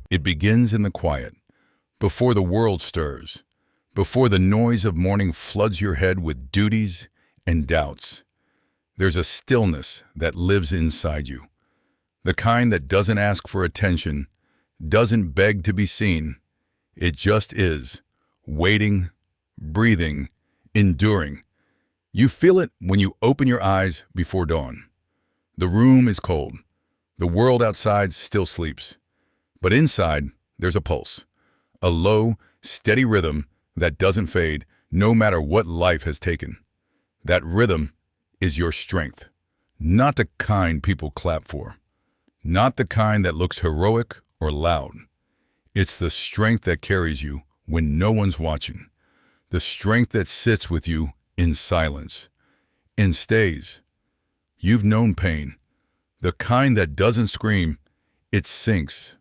It begins in the quiet, before the world stirs, before the noise of morning floods your head with duties and doubts. There's a stillness that lives inside you, the kind that doesn't ask for attention, doesn't beg to be seen. It just is, waiting, breathing, enduring. You feel it when you open your eyes before dawn. The room is cold. The world outside still sleeps. But inside, there's a pulse, a low, steady rhythm that doesn't fade no matter what life has taken. That rhythm is your strength, not the kind people clap for, not the kind that looks heroic or loud. It's the strength that carries you when no one's watching, the strength that sits with you in silence and stays. You've known pain, the kind that doesn't scream, it sinks.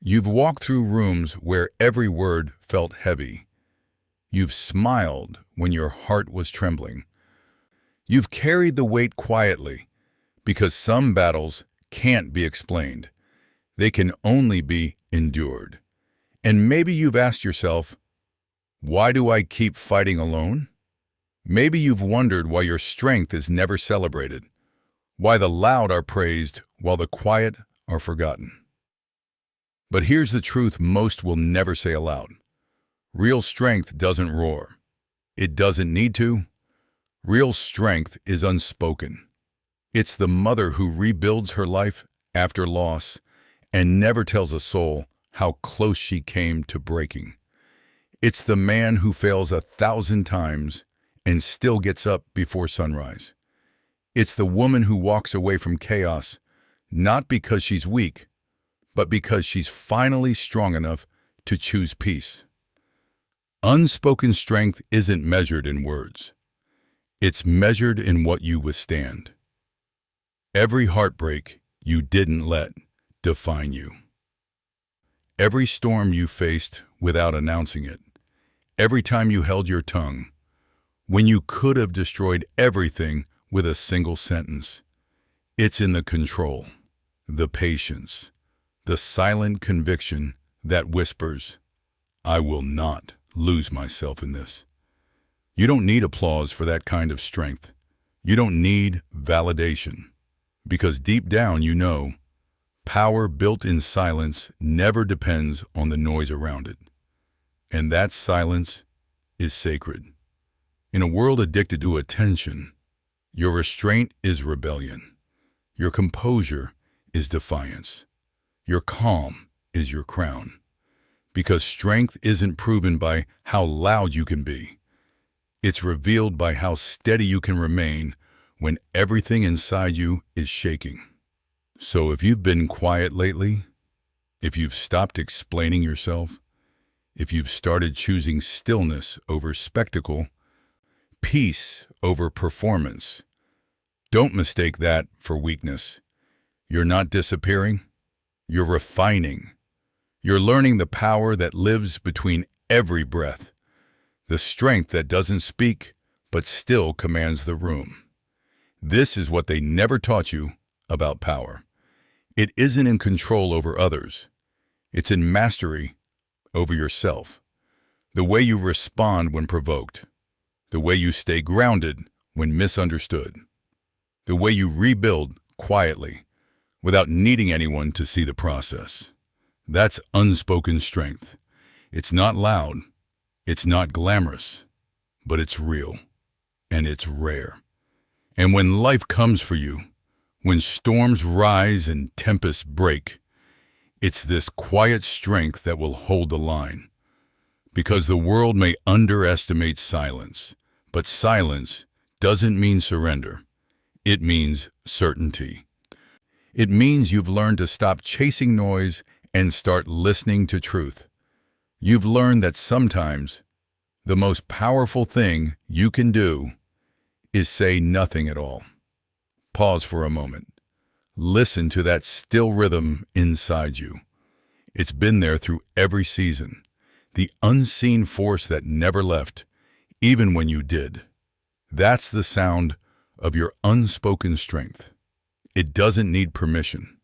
You've walked through rooms where every word felt heavy. You've smiled when your heart was trembling. You've carried the weight quietly, because some battles can't be explained. They can only be endured. And maybe you've asked yourself, why do I keep fighting alone? Maybe you've wondered why your strength is never celebrated, why the loud are praised while the quiet are forgotten. But here's the truth most will never say aloud. Real strength doesn't roar. It doesn't need to. Real strength is unspoken. It's the mother who rebuilds her life after loss and never tells a soul how close she came to breaking. It's the man who fails 1,000 times and still gets up before sunrise. It's the woman who walks away from chaos, not because she's weak, but because she's finally strong enough to choose peace. Unspoken strength isn't measured in words. It's measured in what you withstand. Every heartbreak you didn't let define you. Every storm you faced without announcing it. Every time you held your tongue, when you could have destroyed everything with a single sentence. It's in the control, the patience, the silent conviction that whispers, I will not lose myself in this. You don't need applause for that kind of strength. You don't need validation, because deep down you know, power built in silence never depends on the noise around it. And that silence is sacred. In a world addicted to attention, your restraint is rebellion. Your composure is defiance. Your calm is your crown. Because strength isn't proven by how loud you can be. It's revealed by how steady you can remain when everything inside you is shaking. So if you've been quiet lately, if you've stopped explaining yourself, if you've started choosing stillness over spectacle, peace over performance, don't mistake that for weakness. You're not disappearing. You're refining. You're learning the power that lives between every breath, the strength that doesn't speak but still commands the room. This is what they never taught you about power. It isn't in control over others. It's in mastery over yourself. The way you respond when provoked. The way you stay grounded when misunderstood. The way you rebuild quietly without needing anyone to see the process. That's unspoken strength. It's not loud. It's not glamorous. But it's real. And it's rare. And when life comes for you, when storms rise and tempests break, it's this quiet strength that will hold the line. Because the world may underestimate silence, but silence doesn't mean surrender. It means certainty. It means you've learned to stop chasing noise and start listening to truth. You've learned that sometimes the most powerful thing you can do is say nothing at all. Pause for a moment. Listen to that still rhythm inside you. It's been there through every season. The unseen force that never left, even when you did. That's the sound of your unspoken strength. It doesn't need permission.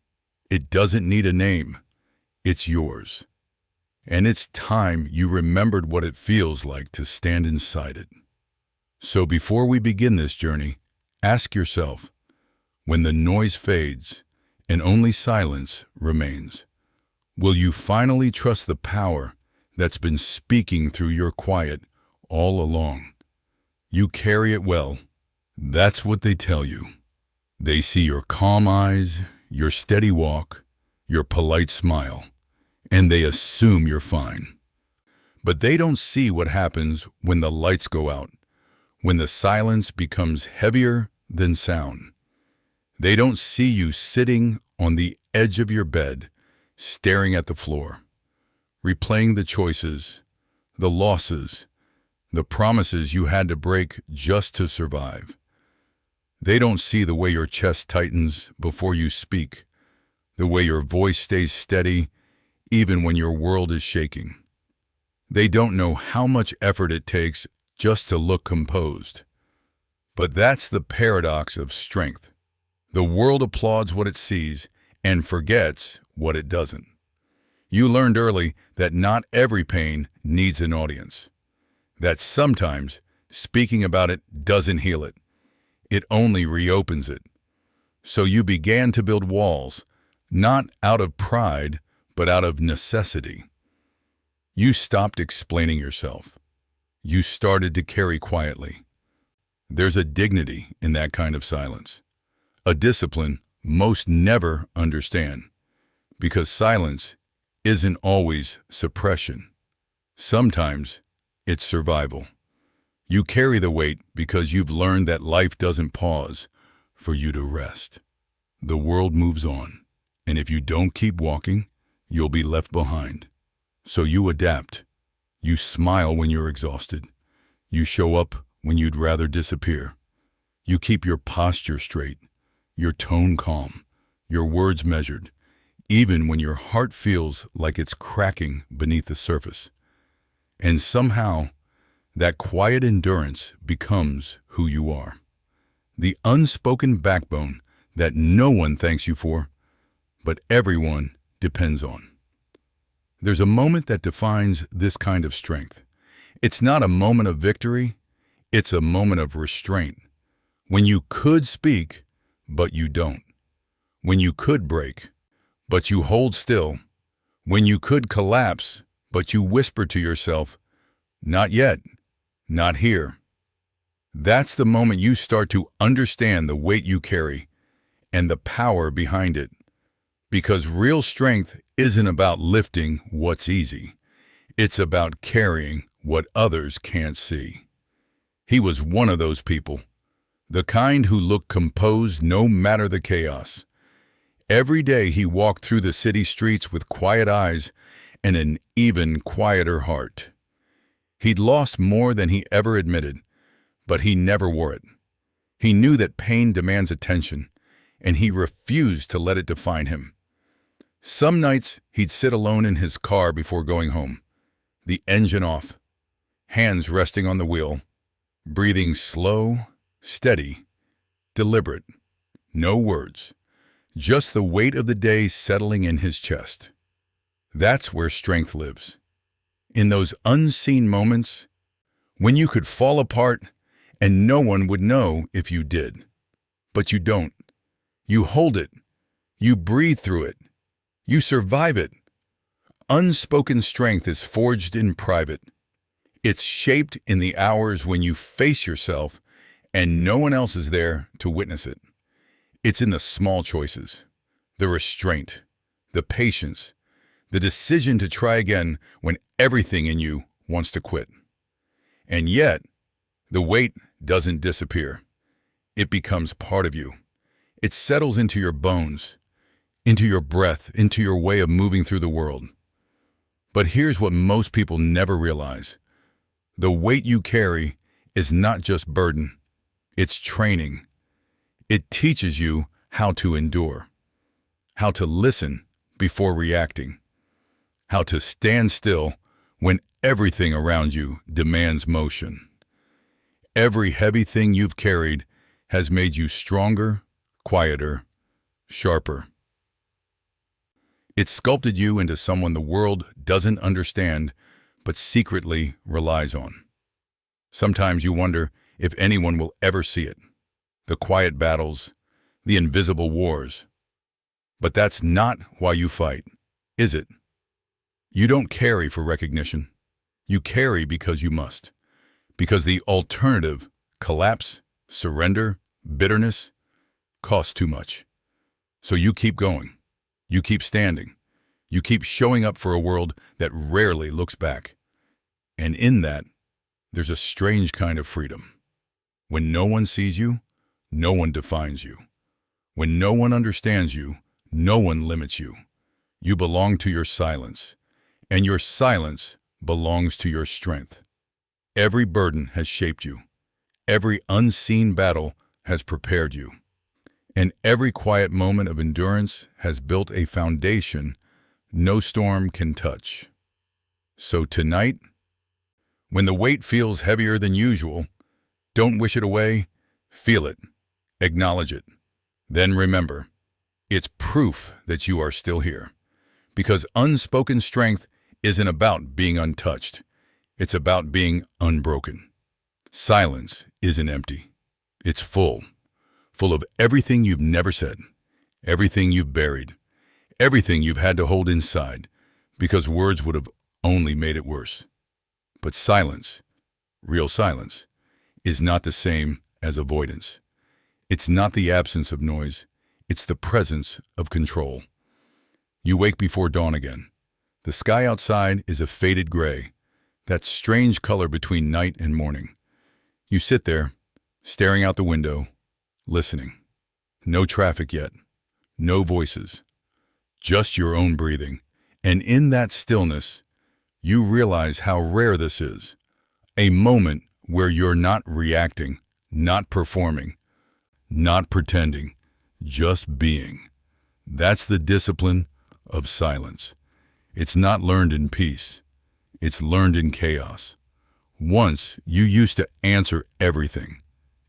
It doesn't need a name. It's yours. And it's time you remembered what it feels like to stand inside it. So before we begin this journey, ask yourself, when the noise fades and only silence remains, will you finally trust the power that's been speaking through your quiet all along? You carry it well. That's what they tell you. They see your calm eyes, your steady walk, your polite smile, and they assume you're fine. But they don't see what happens when the lights go out, when the silence becomes heavier than sound. They don't see you sitting on the edge of your bed, staring at the floor, replaying the choices, the losses, the promises you had to break just to survive. They don't see the way your chest tightens before you speak, the way your voice stays steady even when your world is shaking. They don't know how much effort it takes just to look composed. But that's the paradox of strength. The world applauds what it sees and forgets what it doesn't. You learned early that not every pain needs an audience. That sometimes speaking about it doesn't heal it. It only reopens it. So you began to build walls, not out of pride, but out of necessity. You stopped explaining yourself. You started to carry quietly. There's a dignity in that kind of silence, a discipline most never understand, because silence isn't always suppression. Sometimes it's survival. You carry the weight because you've learned that life doesn't pause for you to rest. The world moves on, and if you don't keep walking, you'll be left behind. So you adapt. You smile when you're exhausted. You show up when you'd rather disappear. You keep your posture straight, your tone calm, your words measured, even when your heart feels like it's cracking beneath the surface. And somehow, that quiet endurance becomes who you are. The unspoken backbone that no one thanks you for, but everyone depends on. There's a moment that defines this kind of strength. It's not a moment of victory, it's a moment of restraint. When you could speak, but you don't. When you could break, but you hold still. When you could collapse, but you whisper to yourself, "Not yet, not here." That's the moment you start to understand the weight you carry and the power behind it. Because real strength isn't about lifting what's easy. It's about carrying what others can't see. He was one of those people, the kind who looked composed no matter the chaos. Every day he walked through the city streets with quiet eyes and an even quieter heart. He'd lost more than he ever admitted, but he never wore it. He knew that pain demands attention, and he refused to let it define him. Some nights he'd sit alone in his car before going home, the engine off, hands resting on the wheel, breathing slow, steady, deliberate. No words, just the weight of the day settling in his chest. That's where strength lives. In those unseen moments, when you could fall apart and no one would know if you did. But you don't. You hold it. You breathe through it. You survive it. Unspoken strength is forged in private. It's shaped in the hours when you face yourself and no one else is there to witness it. It's in the small choices, the restraint, the patience, the decision to try again when everything in you wants to quit. And yet, the weight doesn't disappear. It becomes part of you. It settles into your bones, into your breath, into your way of moving through the world. But here's what most people never realize. The weight you carry is not just burden, it's training. It teaches you how to endure, how to listen before reacting, how to stand still when everything around you demands motion. Every heavy thing you've carried has made you stronger, quieter, sharper. It sculpted you into someone the world doesn't understand but secretly relies on. Sometimes you wonder if anyone will ever see it. The quiet battles, the invisible wars. But that's not why you fight, is it? You don't carry for recognition. You carry because you must. Because the alternative, collapse, surrender, bitterness, costs too much. So you keep going. You keep standing. You keep showing up for a world that rarely looks back. And in that, there's a strange kind of freedom. When no one sees you, no one defines you. When no one understands you, no one limits you. You belong to your silence, and your silence belongs to your strength. Every burden has shaped you. Every unseen battle has prepared you. And every quiet moment of endurance has built a foundation no storm can touch. So tonight, when the weight feels heavier than usual, don't wish it away, feel it, acknowledge it. Then remember, it's proof that you are still here. Because unspoken strength isn't about being untouched. It's about being unbroken. Silence isn't empty. It's full of everything you've never said, everything you've buried, everything you've had to hold inside, because words would have only made it worse. But silence, real silence, is not the same as avoidance. It's not the absence of noise. It's the presence of control. You wake before dawn again. The sky outside is a faded gray, that strange color between night and morning. You sit there, staring out the window, listening. No traffic yet. No voices. Just your own breathing. And in that stillness, you realize how rare this is. A moment where you're not reacting, not performing, not pretending, just being. That's the discipline of silence. It's not learned in peace. It's learned in chaos. Once, you used to answer everything.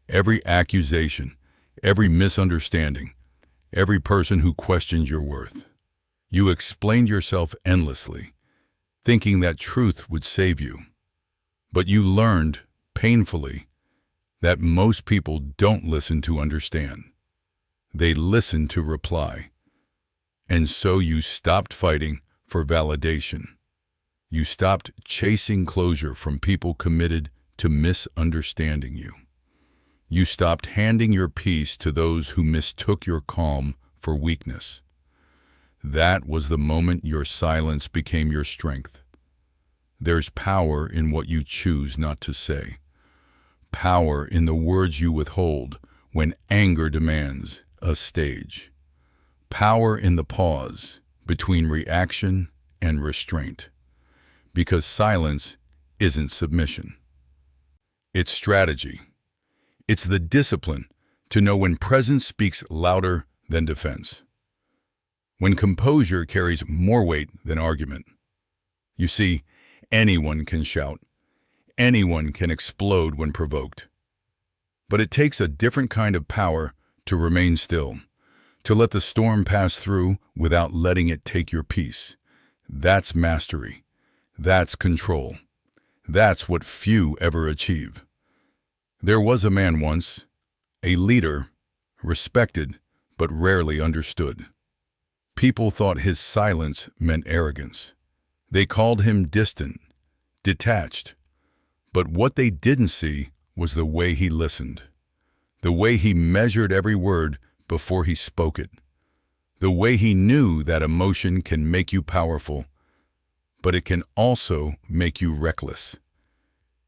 Every accusation, every misunderstanding, every person who questioned your worth. You explained yourself endlessly, thinking that truth would save you. But you learned, painfully, that most people don't listen to understand. They listen to reply. And so you stopped fighting for validation. You stopped chasing closure from people committed to misunderstanding you. You stopped handing your peace to those who mistook your calm for weakness. That was the moment your silence became your strength. There's power in what you choose not to say. Power in the words you withhold when anger demands a stage. Power in the pause between reaction and restraint. Because silence isn't submission. It's strategy. It's the discipline to know when presence speaks louder than defense. When composure carries more weight than argument. You see, anyone can shout. Anyone can explode when provoked. But it takes a different kind of power to remain still, to let the storm pass through without letting it take your peace. That's mastery. That's control. That's what few ever achieve. There was a man once, a leader, respected but rarely understood. People thought his silence meant arrogance. They called him distant, detached. But what they didn't see was the way he listened, the way he measured every word before he spoke it, the way he knew that emotion can make you powerful, but it can also make you reckless.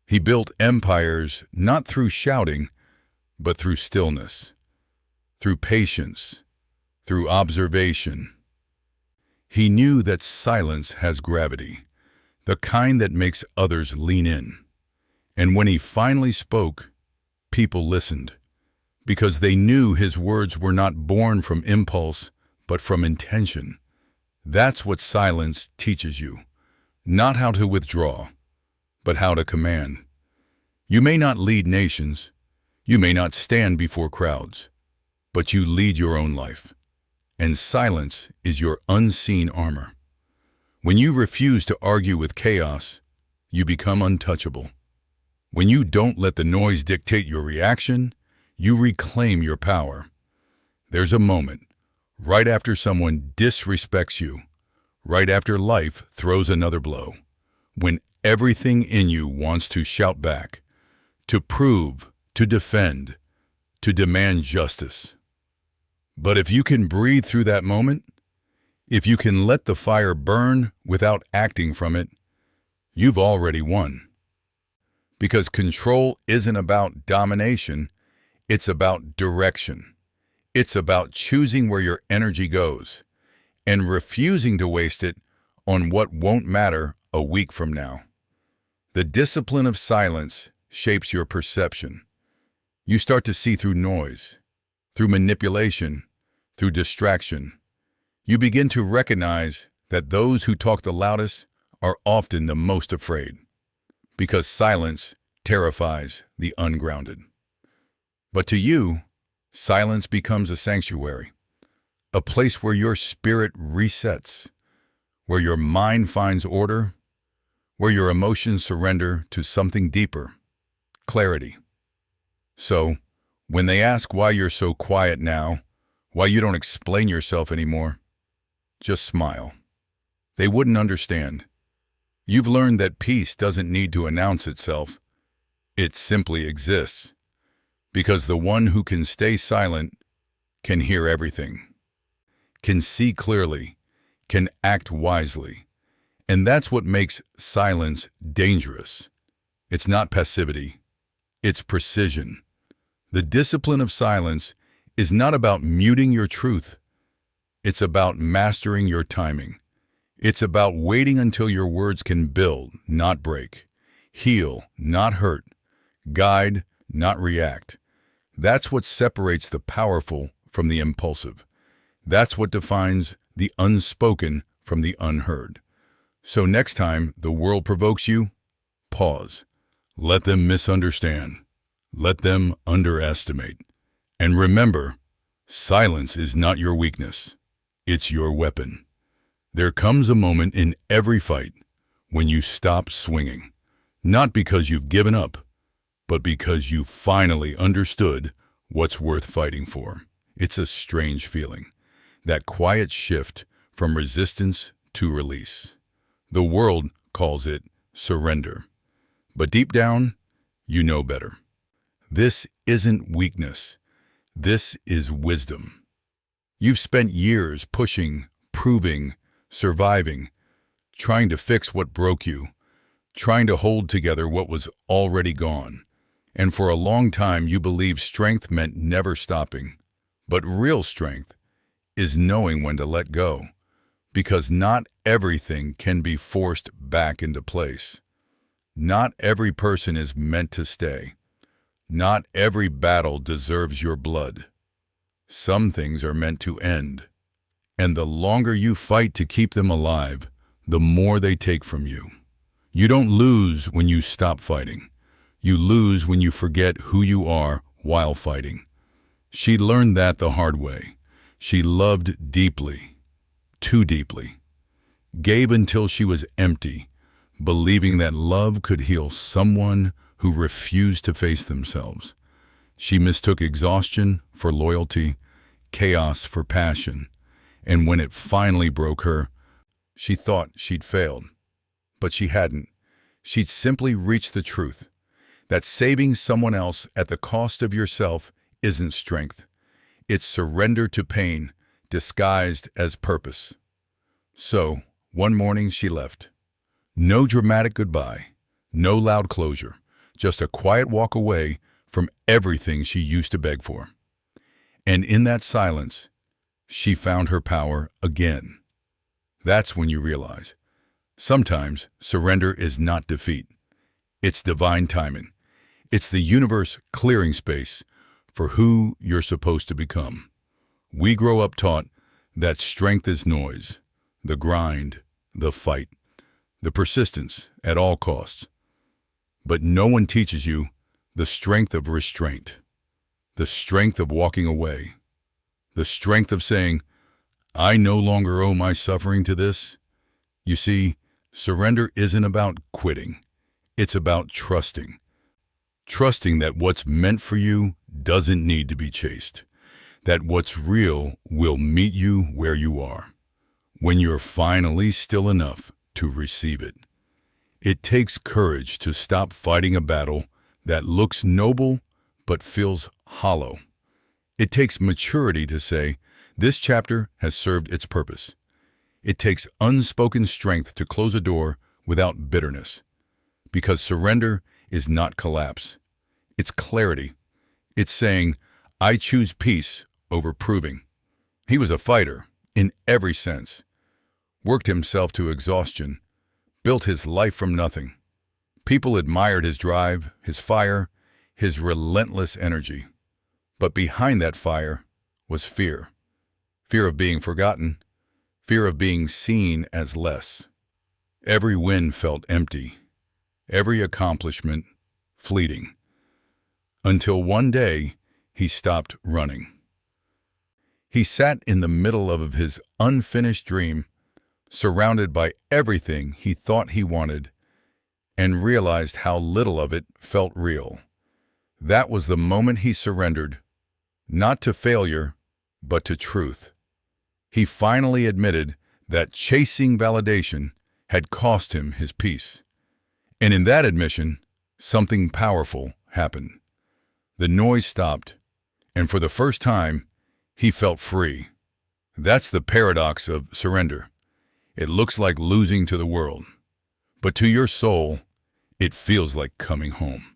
He built empires not through shouting, but through stillness, through patience, through observation. He knew that silence has gravity, the kind that makes others lean in. And when he finally spoke, people listened, because they knew his words were not born from impulse, but from intention. That's what silence teaches you, not how to withdraw, but how to command. You may not lead nations, you may not stand before crowds, but you lead your own life. And silence is your unseen armor. When you refuse to argue with chaos, you become untouchable. When you don't let the noise dictate your reaction, you reclaim your power. There's a moment, right after someone disrespects you, right after life throws another blow, when everything in you wants to shout back, to prove, to defend, to demand justice. But if you can breathe through that moment, if you can let the fire burn without acting from it, you've already won. Because control isn't about domination, it's about direction. It's about choosing where your energy goes and refusing to waste it on what won't matter a week from now. The discipline of silence shapes your perception. You start to see through noise, through manipulation, through distraction. You begin to recognize that those who talk the loudest are often the most afraid, because silence terrifies the ungrounded. But to you, silence becomes a sanctuary, a place where your spirit resets, where your mind finds order, where your emotions surrender to something deeper, clarity. So, when they ask why you're so quiet now, why you don't explain yourself anymore, just smile. They wouldn't understand. You've learned that peace doesn't need to announce itself. It simply exists. Because the one who can stay silent can hear everything, can see clearly, can act wisely. And that's what makes silence dangerous. It's not passivity, it's precision. The discipline of silence is not about muting your truth. It's about mastering your timing. It's about waiting until your words can build, not break, heal, not hurt, guide, not react. That's what separates the powerful from the impulsive. That's what defines the unspoken from the unheard. So next time the world provokes you, pause. Let them misunderstand. Let them underestimate. And remember, silence is not your weakness. It's your weapon. There comes a moment in every fight when you stop swinging, not because you've given up, but because you finally understood what's worth fighting for. It's a strange feeling, that quiet shift from resistance to release. The world calls it surrender, but deep down, you know better. This isn't weakness. This is wisdom. You've spent years pushing, proving, surviving, trying to fix what broke you, trying to hold together what was already gone. And for a long time, you believed strength meant never stopping. But real strength is knowing when to let go, because not everything can be forced back into place. Not every person is meant to stay. Not every battle deserves your blood. Some things are meant to end. And the longer you fight to keep them alive, the more they take from you. You don't lose when you stop fighting. You lose when you forget who you are while fighting. She learned that the hard way. She loved deeply, too deeply, gave until she was empty, believing that love could heal someone who refused to face themselves. She mistook exhaustion for loyalty, chaos for passion, and when it finally broke her, she thought she'd failed. But she hadn't. She'd simply reached the truth, that saving someone else at the cost of yourself isn't strength. It's surrender to pain, disguised as purpose. So, one morning she left. No dramatic goodbye, no loud closure, just a quiet walk away from everything she used to beg for. And in that silence, she found her power again. That's when you realize, sometimes surrender is not defeat. It's divine timing. It's the universe clearing space for who you're supposed to become. We grow up taught that strength is noise, the grind, the fight, the persistence at all costs. But no one teaches you the strength of restraint, the strength of walking away, the strength of saying, I no longer owe my suffering to this. You see, surrender isn't about quitting. It's about trusting. Trusting that what's meant for you doesn't need to be chased. That what's real will meet you where you are, when you're finally still enough to receive it. It takes courage to stop fighting a battle that looks noble but feels hollow. It takes maturity to say, this chapter has served its purpose. It takes unspoken strength to close a door without bitterness. Because surrender is not collapse. It's clarity. It's saying, I choose peace over proving. He was a fighter in every sense. Worked himself to exhaustion. Built his life from nothing. People admired his drive, his fire, his relentless energy. But behind that fire was fear. Fear of being forgotten. Fear of being seen as less. Every win felt empty. Every accomplishment fleeting. Until one day, he stopped running. He sat in the middle of his unfinished dream, surrounded by everything he thought he wanted, and realized how little of it felt real. That was the moment he surrendered, not to failure, but to truth. He finally admitted that chasing validation had cost him his peace. And in that admission, something powerful happened. The noise stopped, and for the first time, he felt free. That's the paradox of surrender. It looks like losing to the world, but to your soul, it feels like coming home.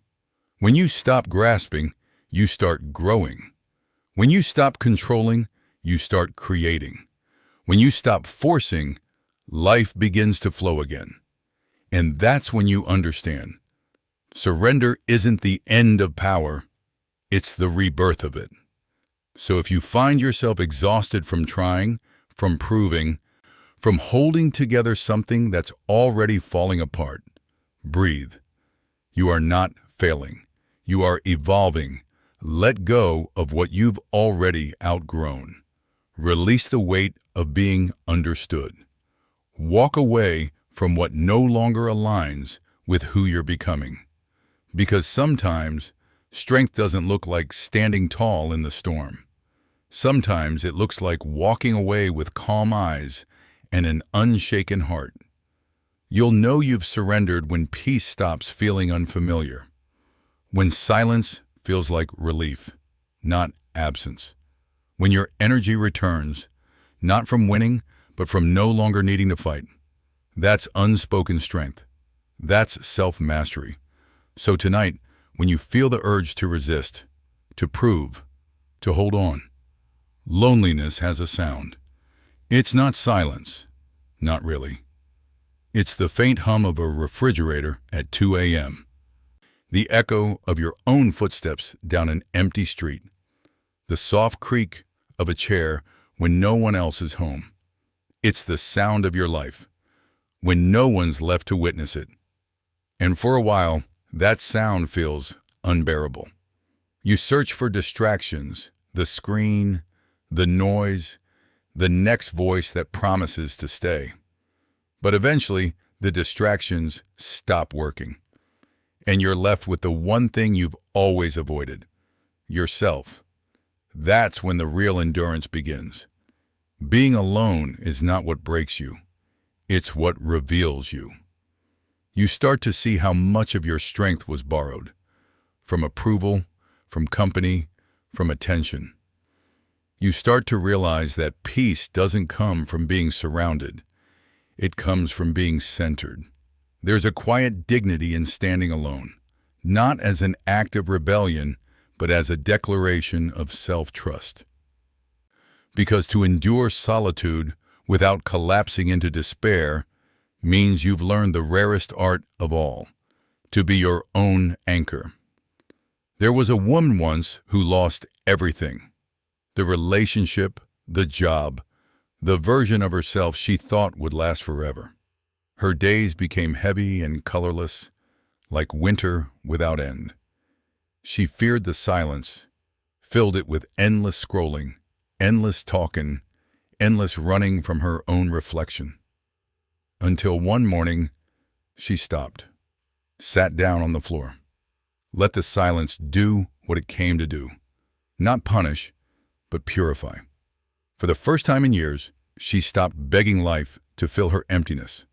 When you stop grasping, you start growing. When you stop controlling, you start creating. When you stop forcing, life begins to flow again. And that's when you understand. Surrender isn't the end of power, it's the rebirth of it. So if you find yourself exhausted from trying, from proving, from holding together something that's already falling apart, breathe. You are not failing. You are evolving. Let go of what you've already outgrown. Release the weight of being understood. Walk away from what no longer aligns with who you're becoming. Because sometimes, strength doesn't look like standing tall in the storm. Sometimes it looks like walking away with calm eyes and an unshaken heart. You'll know you've surrendered when peace stops feeling unfamiliar. When silence feels like relief, not absence. When your energy returns, not from winning, but from no longer needing to fight. That's unspoken strength. That's self-mastery. So tonight, when you feel the urge to resist, to prove, to hold on, loneliness has a sound. It's not silence. Not really. It's the faint hum of a refrigerator at 2 a.m. The echo of your own footsteps down an empty street. The soft creak of a chair when no one else is home. It's the sound of your life, when no one's left to witness it. And for a while, that sound feels unbearable. You search for distractions, the screen, the noise, the next voice that promises to stay. But eventually, the distractions stop working. And you're left with the one thing you've always avoided, yourself. That's when the real endurance begins. Being alone is not what breaks you. It's what reveals you. You start to see how much of your strength was borrowed. From approval, from company, from attention. You start to realize that peace doesn't come from being surrounded. It comes from being centered. There's a quiet dignity in standing alone, not as an act of rebellion, but as a declaration of self-trust. Because to endure solitude without collapsing into despair means you've learned the rarest art of all, to be your own anchor. There was a woman once who lost everything. The relationship, the job, the version of herself she thought would last forever. Her days became heavy and colorless, like winter without end. She feared the silence, filled it with endless scrolling, endless talking, endless running from her own reflection. Until one morning, she stopped, sat down on the floor, let the silence do what it came to do. Not punish, but purify. For the first time in years, she stopped begging life to fill her emptiness.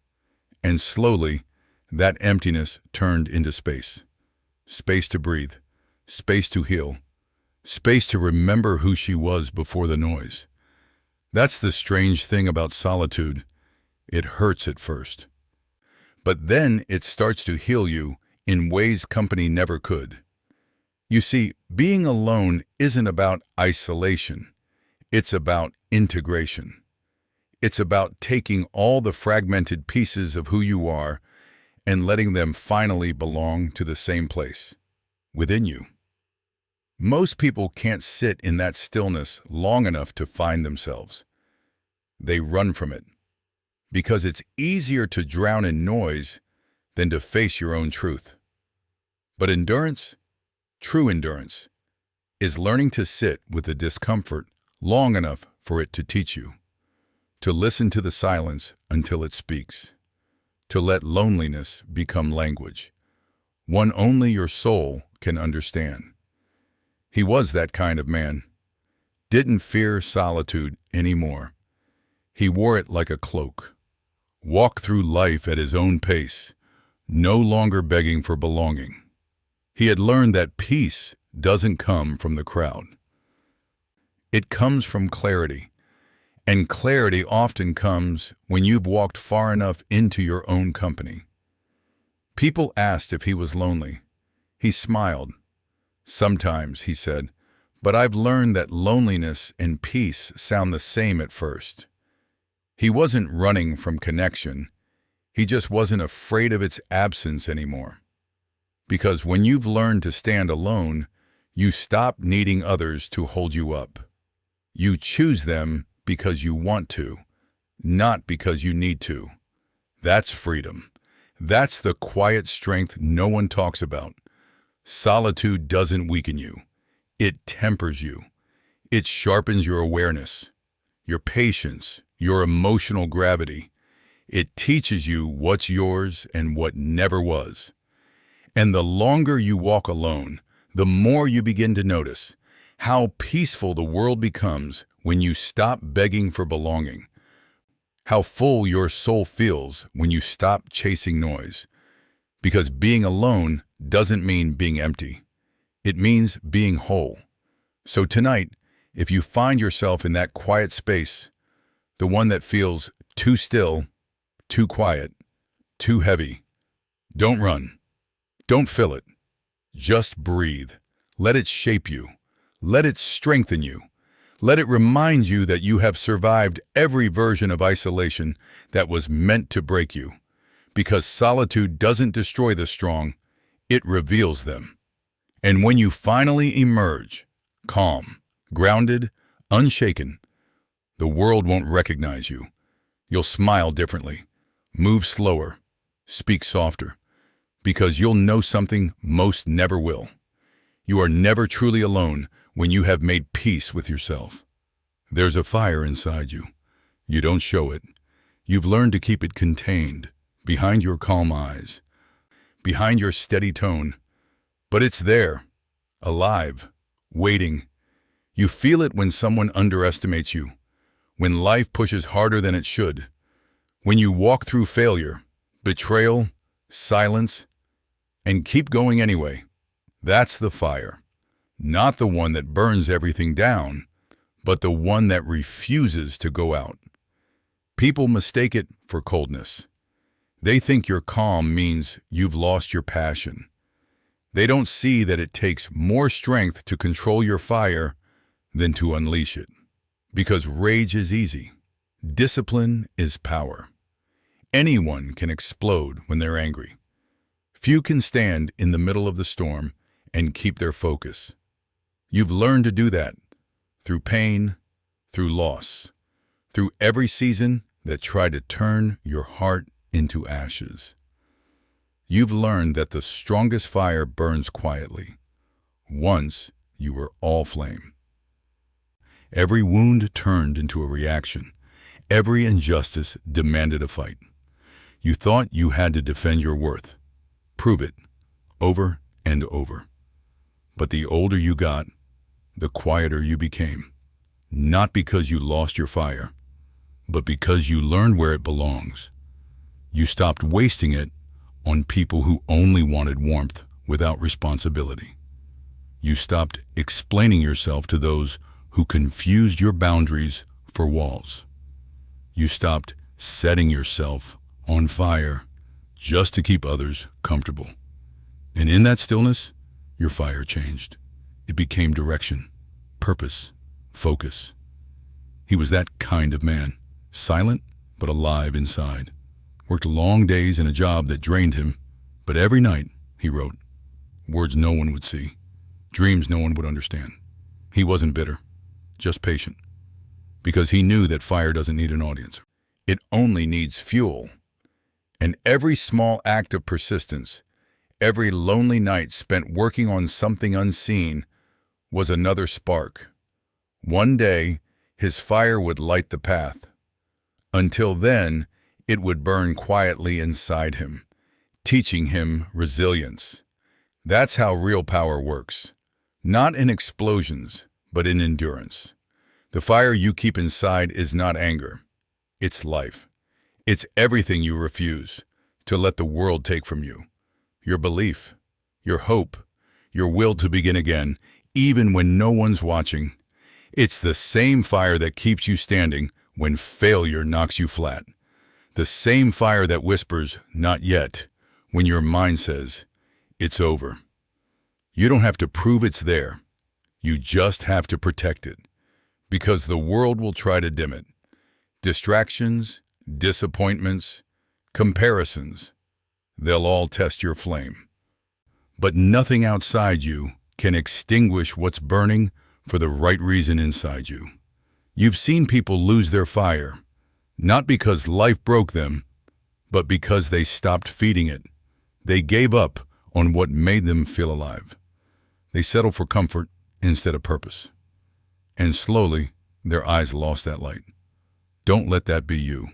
And slowly, that emptiness turned into space. Space to breathe, space to heal, space to remember who she was before the noise. That's the strange thing about solitude. It hurts at first. But then it starts to heal you in ways company never could. You see, being alone isn't about isolation. It's about integration. It's about taking all the fragmented pieces of who you are and letting them finally belong to the same place, within you. Most people can't sit in that stillness long enough to find themselves. They run from it, because it's easier to drown in noise than to face your own truth. But endurance, true endurance, is learning to sit with the discomfort long enough for it to teach you, to listen to the silence until it speaks, to let loneliness become language, one only your soul can understand. He was that kind of man, didn't fear solitude anymore. He wore it like a cloak, walked through life at his own pace, no longer begging for belonging. He had learned that peace doesn't come from the crowd. It comes from clarity, and clarity often comes when you've walked far enough into your own company. People asked if he was lonely. He smiled. Sometimes, he said, but I've learned that loneliness and peace sound the same at first. He wasn't running from connection. He just wasn't afraid of its absence anymore. Because when you've learned to stand alone, you stop needing others to hold you up. You choose them because you want to, not because you need to. That's freedom. That's the quiet strength no one talks about. Solitude doesn't weaken you. It tempers you. It sharpens your awareness, your patience, your emotional gravity. It teaches you what's yours and what never was. And the longer you walk alone, the more you begin to notice how peaceful the world becomes when you stop begging for belonging, how full your soul feels when you stop chasing noise. Because being alone doesn't mean being empty. It means being whole. So tonight, if you find yourself in that quiet space, the one that feels too still, too quiet, too heavy, don't run. Don't fill it. Just breathe. Let it shape you. Let it strengthen you. Let it remind you that you have survived every version of isolation that was meant to break you. Because solitude doesn't destroy the strong, it reveals them. And when you finally emerge, calm, grounded, unshaken, the world won't recognize you. You'll smile differently, move slower, speak softer, because you'll know something most never will. You are never truly alone when you have made peace with yourself. There's a fire inside you. You don't show it. You've learned to keep it contained, behind your calm eyes, behind your steady tone. But it's there, alive, waiting. You feel it when someone underestimates you, when life pushes harder than it should, when you walk through failure, betrayal, silence, and keep going anyway. That's the fire, not the one that burns everything down, but the one that refuses to go out. People mistake it for coldness. They think your calm means you've lost your passion. They don't see that it takes more strength to control your fire than to unleash it. Because rage is easy. Discipline is power. Anyone can explode when they're angry. Few can stand in the middle of the storm and keep their focus. You've learned to do that through pain, through loss, through every season that tried to turn your heart into ashes. You've learned that the strongest fire burns quietly. Once you were all flame. Every wound turned into a reaction, Every injustice demanded a fight. You thought you had to defend your worth, prove it, over and over. But the older you got, the quieter you became. Not because you lost your fire, but because you learned where it belongs. You stopped wasting it on people who only wanted warmth without responsibility. You stopped explaining yourself to those who confused your boundaries for walls. You stopped setting yourself on fire just to keep others comfortable. And in that stillness, your fire changed. It became direction, purpose, focus. He was that kind of man, silent but alive inside. Worked long days in a job that drained him, but every night he wrote. Words no one would see, dreams no one would understand. He wasn't bitter, just patient, because he knew that fire doesn't need an audience. It only needs fuel. And every small act of persistence, every lonely night spent working on something unseen, was another spark. One day, his fire would light the path. Until then, it would burn quietly inside him, teaching him resilience. That's how real power works. Not in explosions, but in endurance. The fire you keep inside is not anger. It's life. It's everything you refuse to let the world take from you. Your belief, your hope, your will to begin again, even when no one's watching. It's the same fire that keeps you standing when failure knocks you flat. The same fire that whispers, "Not yet," when your mind says, "It's over." You don't have to prove it's there. You just have to protect it. Because the world will try to dim it. Distractions, disappointments, comparisons, they'll all test your flame. But nothing outside you can extinguish what's burning for the right reason inside you. You've seen people lose their fire, not because life broke them, but because they stopped feeding it. They gave up on what made them feel alive. They settled for comfort instead of purpose. And slowly, their eyes lost that light. Don't let that be you.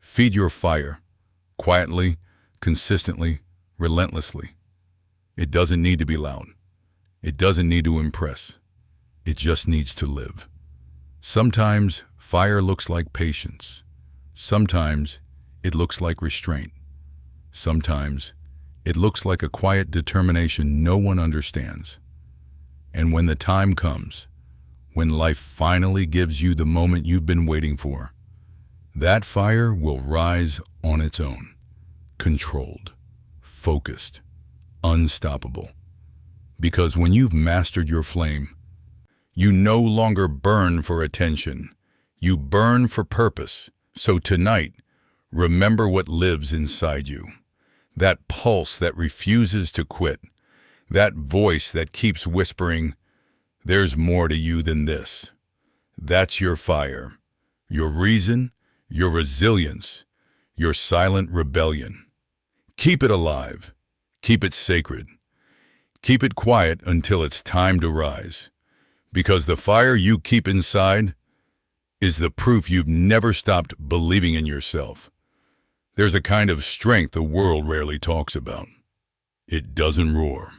Feed your fire, quietly, consistently, relentlessly. It doesn't need to be loud. It doesn't need to impress. It just needs to live. Sometimes fire looks like patience. Sometimes it looks like restraint. Sometimes it looks like a quiet determination no one understands. And when the time comes, when life finally gives you the moment you've been waiting for, that fire will rise on its own, controlled, focused, unstoppable. Because when you've mastered your flame, you no longer burn for attention. You burn for purpose. So tonight, remember what lives inside you. That pulse that refuses to quit. That voice that keeps whispering, "There's more to you than this." That's your fire, your reason, your resilience, your silent rebellion. Keep it alive. Keep it sacred. Keep it quiet until it's time to rise. Because the fire you keep inside is the proof you've never stopped believing in yourself. There's a kind of strength the world rarely talks about. It doesn't roar.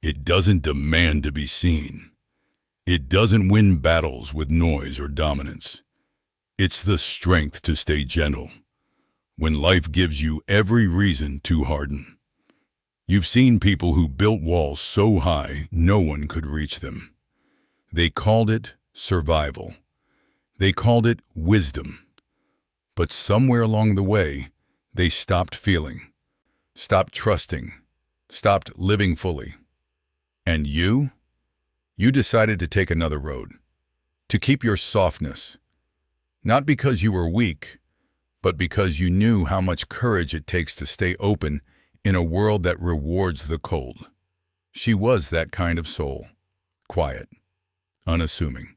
It doesn't demand to be seen. It doesn't win battles with noise or dominance. It's the strength to stay gentle when life gives you every reason to harden. You've seen people who built walls so high no one could reach them. They called it survival. They called it wisdom. But somewhere along the way, they stopped feeling, stopped trusting, stopped living fully. And you decided to take another road, to keep your softness, not because you were weak, but because you knew how much courage it takes to stay open in a world that rewards the cold. She was that kind of soul, quiet, unassuming.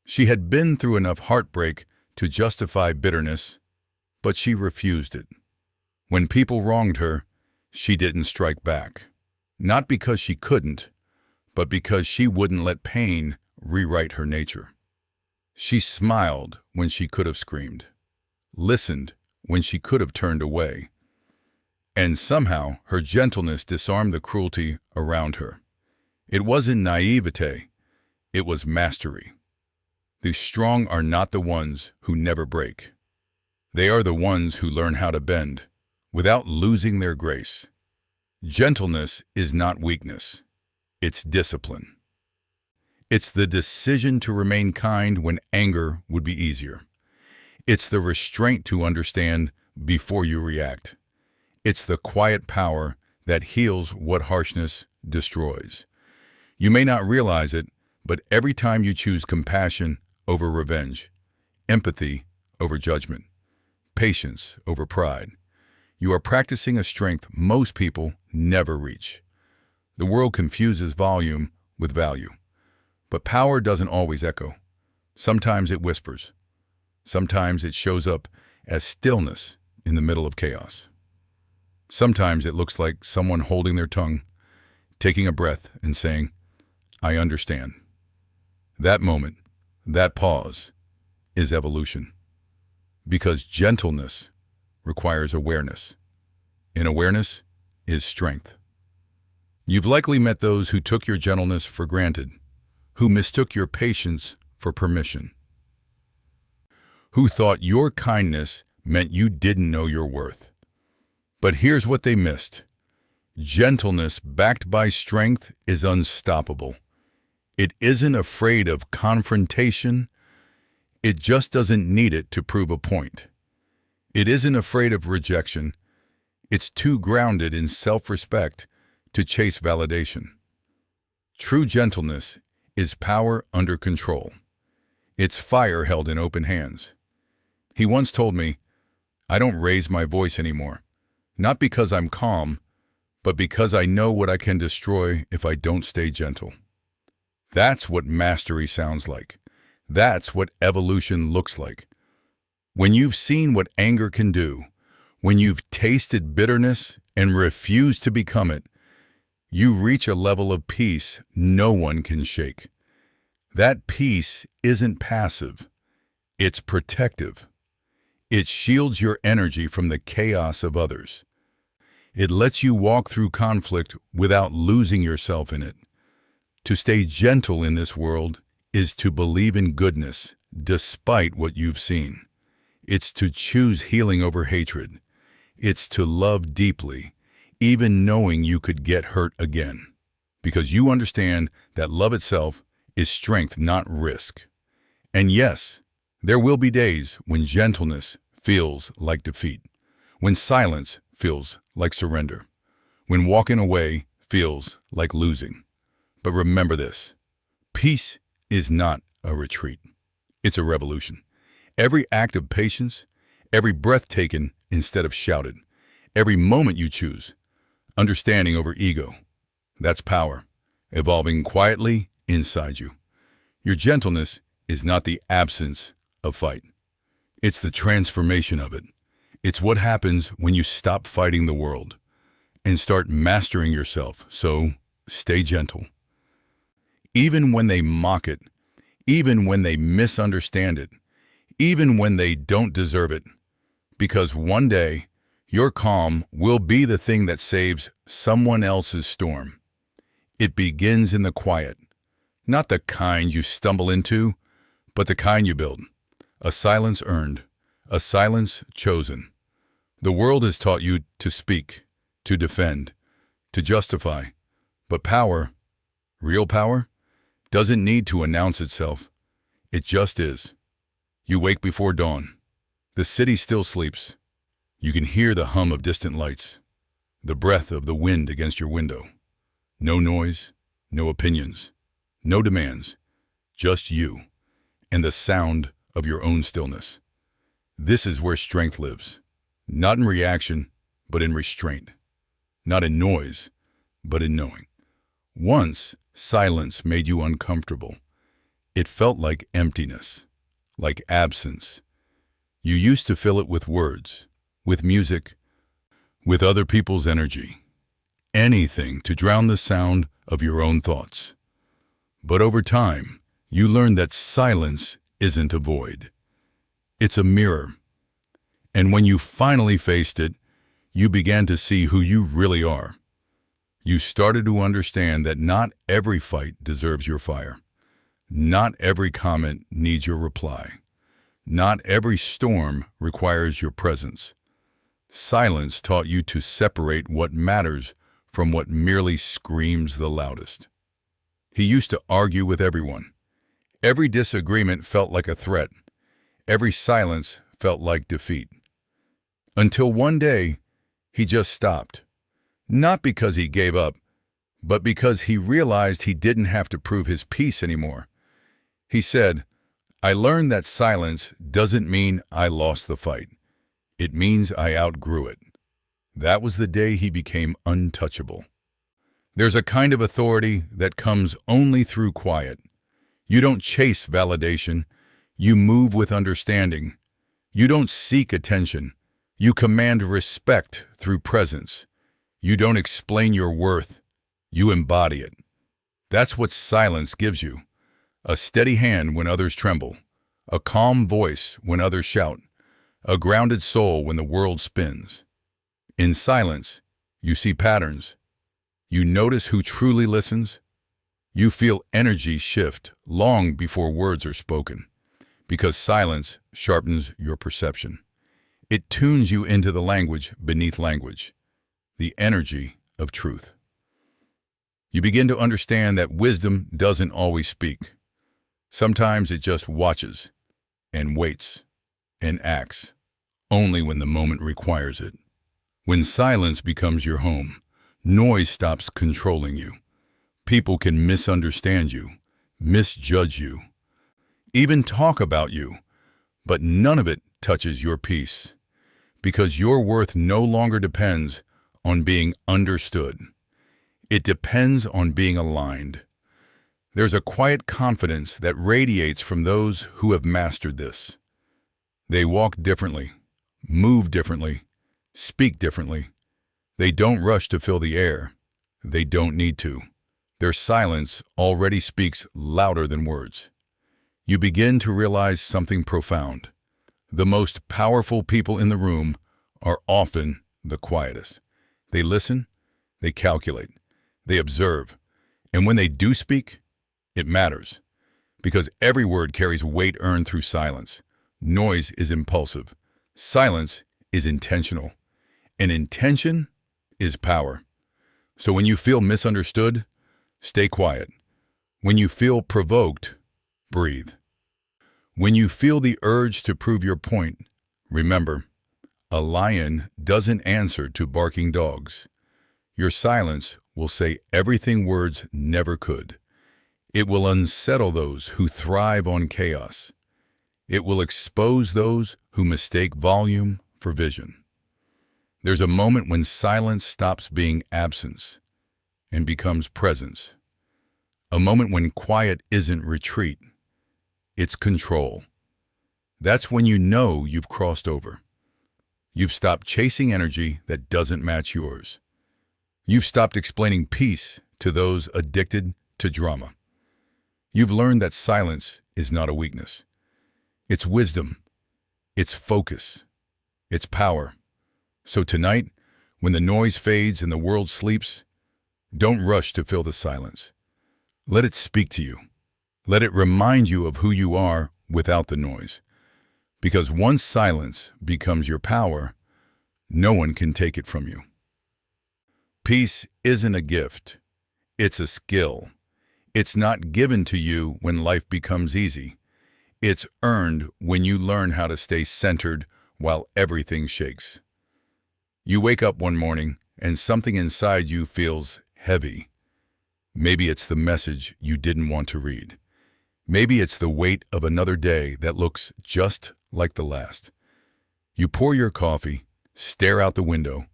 She had been through enough heartbreak to justify bitterness, but she refused it. When people wronged her, she didn't strike back. Not because she couldn't, but because she wouldn't let pain rewrite her nature. She smiled when she could have screamed, listened when she could have turned away. And somehow her gentleness disarmed the cruelty around her. It wasn't naivete, it was mastery. The strong are not the ones who never break. They are the ones who learn how to bend without losing their grace. Gentleness is not weakness, it's discipline. It's the decision to remain kind when anger would be easier. It's the restraint to understand before you react. It's the quiet power that heals what harshness destroys. You may not realize it, but every time you choose compassion over revenge, empathy over judgment, patience over pride, you are practicing a strength most people never reach. The world confuses volume with value, but power doesn't always echo. Sometimes it whispers. Sometimes it shows up as stillness in the middle of chaos. Sometimes it looks like someone holding their tongue, taking a breath and saying, "I understand." That moment, that pause, is evolution. Because gentleness requires awareness, and awareness is strength. You've likely met those who took your gentleness for granted, who mistook your patience for permission, who thought your kindness meant you didn't know your worth. But here's what they missed. Gentleness backed by strength is unstoppable. It isn't afraid of confrontation. It just doesn't need it to prove a point. It isn't afraid of rejection. It's too grounded in self-respect to chase validation. True gentleness is power under control. It's fire held in open hands. He once told me, "I don't raise my voice anymore, not because I'm calm, but because I know what I can destroy if I don't stay gentle." That's what mastery sounds like. That's what evolution looks like. When you've seen what anger can do, when you've tasted bitterness and refused to become it, you reach a level of peace no one can shake. That peace isn't passive, it's protective. It shields your energy from the chaos of others. It lets you walk through conflict without losing yourself in it. To stay gentle in this world is to believe in goodness despite what you've seen. It's to choose healing over hatred. It's to love deeply, even knowing you could get hurt again. Because you understand that love itself is strength, not risk. And yes, there will be days when gentleness feels like defeat, when silence feels like surrender, when walking away feels like losing. But remember this, peace is not a retreat. It's a revolution. Every act of patience, every breath taken instead of shouted, every moment you choose, understanding over ego, that's power, evolving quietly inside you. Your gentleness is not the absence of fight. It's the transformation of it. It's what happens when you stop fighting the world and start mastering yourself. So stay gentle. Even when they mock it, even when they misunderstand it, even when they don't deserve it, because one day your calm will be the thing that saves someone else's storm. It begins in the quiet, not the kind you stumble into, but the kind you build. A silence earned, a silence chosen. The world has taught you to speak, to defend, to justify, but power, real power, doesn't need to announce itself. It just is. You wake before dawn. The city still sleeps. You can hear the hum of distant lights, the breath of the wind against your window. No noise, no opinions, no demands, just you and the sound of your own stillness. This is where strength lives, not in reaction, but in restraint, not in noise, but in knowing. Once, silence made you uncomfortable. It felt like emptiness, like absence. You used to fill it with words, with music, with other people's energy, anything to drown the sound of your own thoughts. But over time, you learned that silence isn't a void. It's a mirror. And when you finally faced it, you began to see who you really are. You started to understand that not every fight deserves your fire. Not every comment needs your reply. Not every storm requires your presence. Silence taught you to separate what matters from what merely screams the loudest. He used to argue with everyone. Every disagreement felt like a threat. Every silence felt like defeat. Until one day, he just stopped. Not because he gave up, but because he realized he didn't have to prove his peace anymore. He said, "I learned that silence doesn't mean I lost the fight. It means I outgrew it." That was the day he became untouchable. There's a kind of authority that comes only through quiet. You don't chase validation. You move with understanding. You don't seek attention. You command respect through presence. You don't explain your worth. You embody it. That's what silence gives you. A steady hand when others tremble. A calm voice when others shout. A grounded soul when the world spins. In silence, you see patterns. You notice who truly listens. You feel energy shift long before words are spoken, because silence sharpens your perception. It tunes you into the language beneath language, the energy of truth. You begin to understand that wisdom doesn't always speak. Sometimes it just watches and waits and acts only when the moment requires it. When silence becomes your home, noise stops controlling you. People can misunderstand you, misjudge you, even talk about you, but none of it touches your peace, because your worth no longer depends on being understood. It depends on being aligned. There's a quiet confidence that radiates from those who have mastered this. They walk differently, move differently, speak differently. They don't rush to fill the air. They don't need to. Their silence already speaks louder than words. You begin to realize something profound. The most powerful people in the room are often the quietest. They listen, they calculate, they observe, and when they do speak, it matters, because every word carries weight earned through silence. Noise is impulsive. Silence is intentional. And intention is power. So when you feel misunderstood, stay quiet. When you feel provoked, breathe. When you feel the urge to prove your point, remember, a lion doesn't answer to barking dogs. Your silence will say everything words never could. It will unsettle those who thrive on chaos. It will expose those who mistake volume for vision. There's a moment when silence stops being absence and becomes presence. A moment when quiet isn't retreat, it's control. That's when you know you've crossed over. You've stopped chasing energy that doesn't match yours. You've stopped explaining peace to those addicted to drama. You've learned that silence is not a weakness. It's wisdom. It's focus. It's power. So tonight, when the noise fades and the world sleeps, don't rush to fill the silence. Let it speak to you. Let it remind you of who you are without the noise. Because once silence becomes your power, no one can take it from you. Peace isn't a gift. It's a skill. It's not given to you when life becomes easy. It's earned when you learn how to stay centered while everything shakes. You wake up one morning and something inside you feels heavy. Maybe it's the message you didn't want to read. Maybe it's the weight of another day that looks just like the last. You pour your coffee, stare out the window,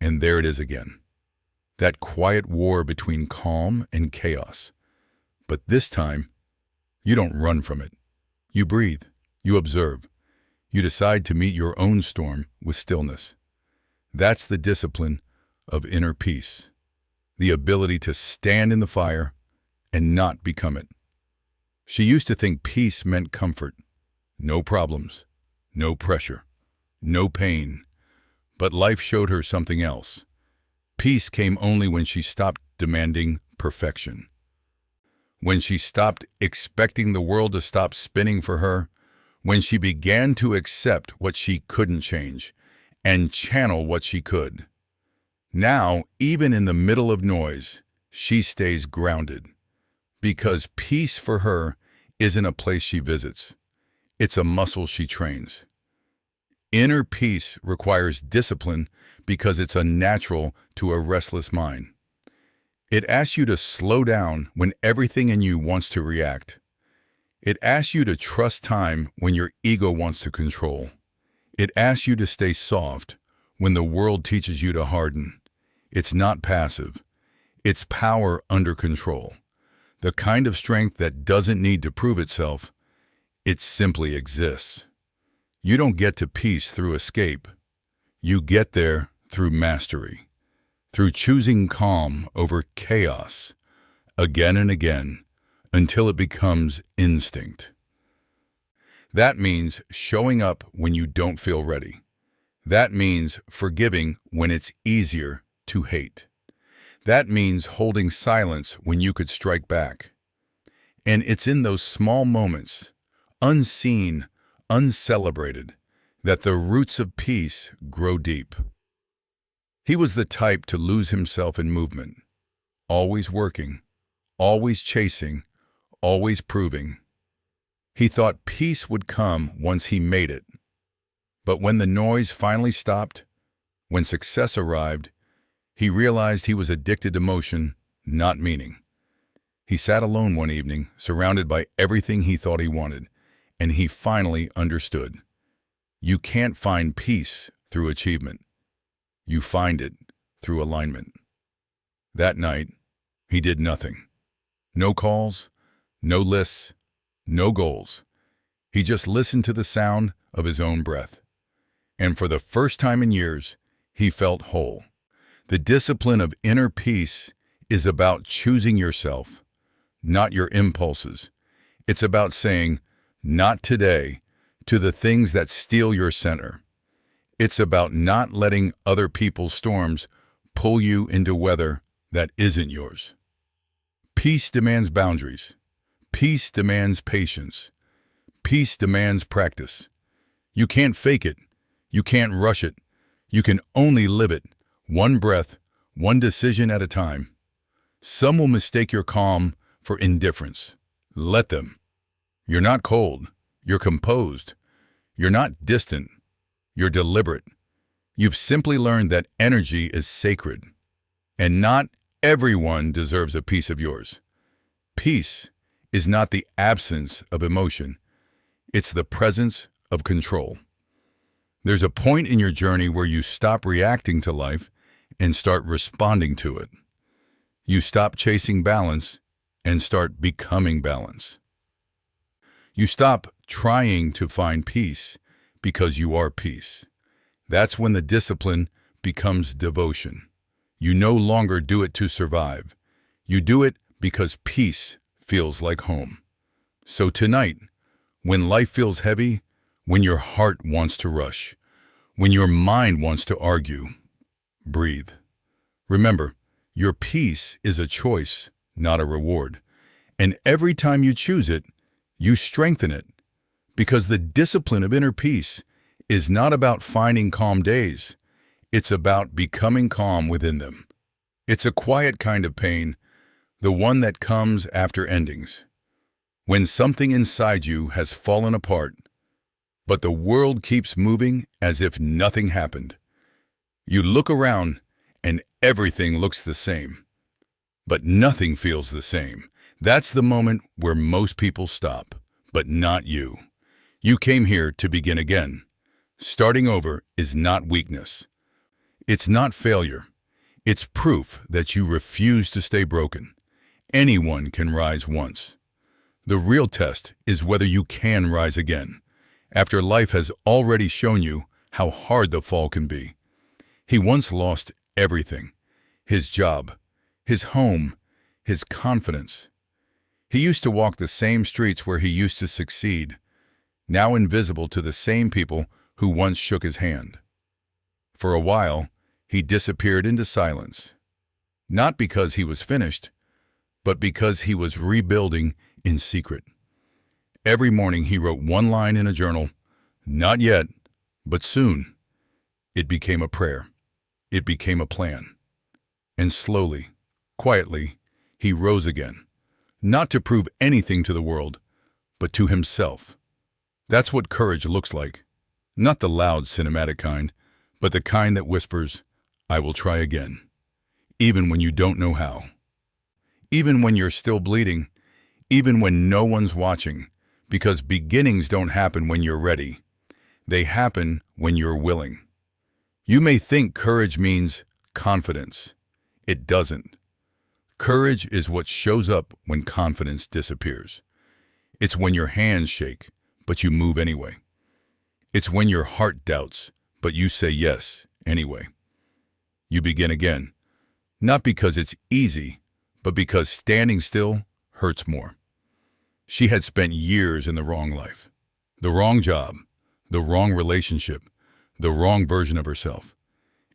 and there it is again. That quiet war between calm and chaos. But this time, you don't run from it. You breathe, you observe, you decide to meet your own storm with stillness. That's the discipline of inner peace, the ability to stand in the fire and not become it. She used to think peace meant comfort, no problems, no pressure, no pain. But life showed her something else. Peace came only when she stopped demanding perfection. When she stopped expecting the world to stop spinning for her, when she began to accept what she couldn't change and channel what she could. Now, even in the middle of noise, she stays grounded. Because peace for her isn't a place she visits. It's a muscle she trains. Inner peace requires discipline because it's unnatural to a restless mind. It asks you to slow down when everything in you wants to react. It asks you to trust time when your ego wants to control. It asks you to stay soft when the world teaches you to harden. It's not passive. It's power under control. The kind of strength that doesn't need to prove itself. It simply exists. You don't get to peace through escape. You get there through mastery, through choosing calm over chaos, again and again, until it becomes instinct. That means showing up when you don't feel ready. That means forgiving when it's easier to hate. That means holding silence when you could strike back. And it's in those small moments, unseen, uncelebrated, that the roots of peace grow deep. He was the type to lose himself in movement, always working, always chasing, always proving. He thought peace would come once he made it. But when the noise finally stopped, when success arrived, he realized he was addicted to motion, not meaning. He sat alone one evening, surrounded by everything he thought he wanted, and he finally understood. You can't find peace through achievement. You find it through alignment. That night, he did nothing. No calls, no lists, no goals. He just listened to the sound of his own breath. And for the first time in years, he felt whole. The discipline of inner peace is about choosing yourself, not your impulses. It's about saying, not today, to the things that steal your center. It's about not letting other people's storms pull you into weather that isn't yours. Peace demands boundaries. Peace demands patience. Peace demands practice. You can't fake it. You can't rush it. You can only live it, one breath, one decision at a time. Some will mistake your calm for indifference. Let them. You're not cold. You're composed. You're not distant. You're deliberate. You've simply learned that energy is sacred. And not everyone deserves a piece of yours. Peace is not the absence of emotion. It's the presence of control. There's a point in your journey where you stop reacting to life and start responding to it. You stop chasing balance and start becoming balance. You stop trying to find peace because you are peace. That's when the discipline becomes devotion. You no longer do it to survive. You do it because peace feels like home. So tonight, when life feels heavy, when your heart wants to rush, when your mind wants to argue, breathe. Remember, your peace is a choice, not a reward. And every time you choose it, you strengthen it. Because the discipline of inner peace is not about finding calm days. It's about becoming calm within them. It's a quiet kind of pain, the one that comes after endings. When something inside you has fallen apart, but the world keeps moving as if nothing happened. You look around and everything looks the same, but nothing feels the same. That's the moment where most people stop, but not you. You came here to begin again. Starting over is not weakness. It's not failure. It's proof that you refuse to stay broken. Anyone can rise once. The real test is whether you can rise again, after life has already shown you how hard the fall can be. He once lost everything: his job, his home, his confidence. He used to walk the same streets where he used to succeed. now invisible to the same people who once shook his hand. For a while, he disappeared into silence, not because he was finished, but because he was rebuilding in secret. Every morning he wrote one line in a journal, "Not yet, but soon." It became a prayer. It became a plan. And slowly, quietly, he rose again, not to prove anything to the world, but to himself. That's what courage looks like. Not the loud, cinematic kind, but the kind that whispers, "I will try again," even when you don't know how. Even when you're still bleeding, even when no one's watching, because beginnings don't happen when you're ready. They happen when you're willing. You may think courage means confidence. It doesn't. Courage is what shows up when confidence disappears. It's when your hands shake, but you move anyway. It's when your heart doubts, but you say yes anyway. You begin again, not because it's easy, but because standing still hurts more. She had spent years in the wrong life, the wrong job, the wrong relationship, the wrong version of herself.